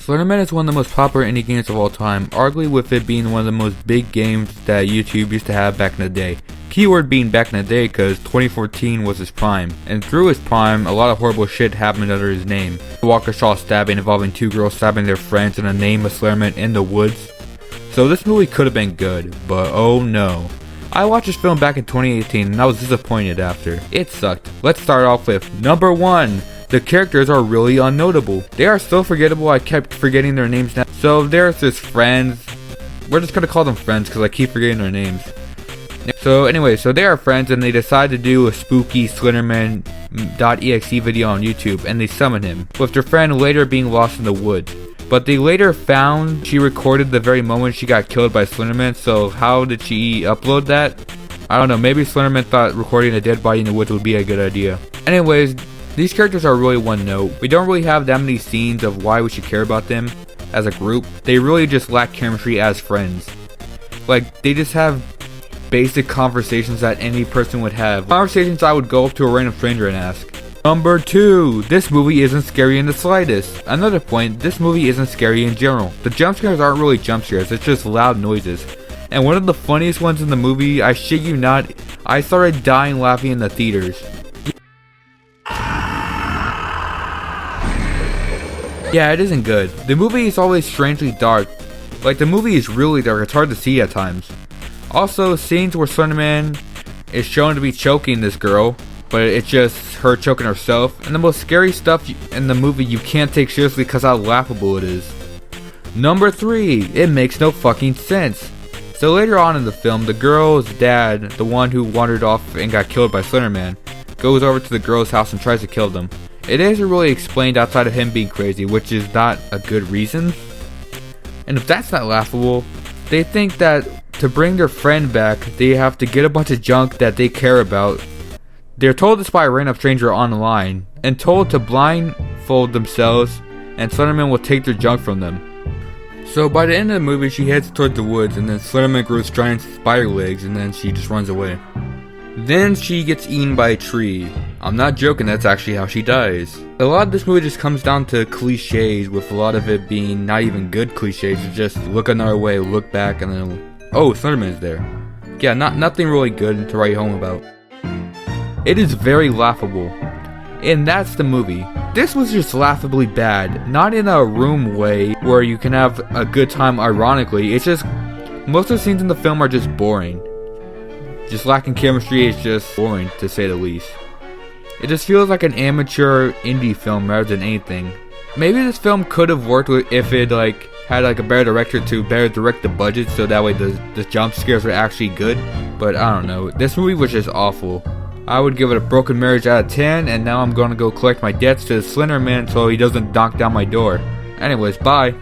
Slender Man is one of the most popular indie games of all time, arguably with it being one of the most big games that YouTube used to have back in the day. Keyword being back in the day because 2014 was his prime, and through his prime, a lot of horrible shit happened under his name. Walker Shaw stabbing involving two girls stabbing their friends in the name of Slender Man in the woods. So this movie could have been good, but oh no. I watched this film back in 2018 and I was disappointed after. It sucked. Let's start off with number 1. The characters are really unnotable. They are so forgettable I kept forgetting their names now. So there's this friends. We're just gonna call them friends because I keep forgetting their names. So anyway, so they are friends and they decide to do a spooky SlenderMan.exe video on YouTube and they summon him, with their friend later being lost in the woods. But they later found she recorded the very moment she got killed by Slender Man, so how did she upload that? I don't know, maybe Slender Man thought recording a dead body in the woods would be a good idea. Anyways, these characters are really one note. We don't really have that many scenes of why we should care about them as a group. They really just lack chemistry as friends. Like, they just have basic conversations that any person would have. Conversations I would go up to a random stranger and ask. Number 2, this movie isn't scary in the slightest. Another point, this movie isn't scary in general. The jump scares aren't really jump scares, it's just loud noises. And one of the funniest ones in the movie, I shit you not, I started dying laughing in the theaters. Yeah, it isn't good. The movie is always strangely dark. Like, the movie is really dark, it's hard to see at times. Also, scenes where Slender Man is shown to be choking this girl, but it's just her choking herself. And the most scary stuff in the movie you can't take seriously because how laughable it is. Number 3, it makes no fucking sense. So later on in the film, the girl's dad, the one who wandered off and got killed by Slender Man, goes over to the girl's house and tries to kill them. It isn't really explained outside of him being crazy, which is not a good reason. And if that's not laughable, they think that to bring their friend back, they have to get a bunch of junk that they care about. They're told this by a random stranger online, and told to blindfold themselves, and Slender Man will take their junk from them. So by the end of the movie, she heads towards the woods, and then Slender Man grows giant spider legs, and then she just runs away. Then she gets eaten by a tree. I'm not joking, that's actually how she dies. A lot of this movie just comes down to cliches, with a lot of it being not even good cliches. It's just look another way, look back, and then, oh, Slender Man's there. Yeah, nothing really good to write home about. It is very laughable. And that's the movie. This was just laughably bad. Not in a room way where you can have a good time ironically. It's just, most of the scenes in the film are just boring. Just lacking chemistry is just boring, to say the least. It just feels like an amateur indie film rather than anything. Maybe this film could have worked if it had a better director to better direct the budget, so that way the jump scares were actually good. But I don't know, this movie was just awful. I would give it a broken marriage out of 10, and now I'm gonna go collect my debts to Slender Man so he doesn't knock down my door. Anyways, bye.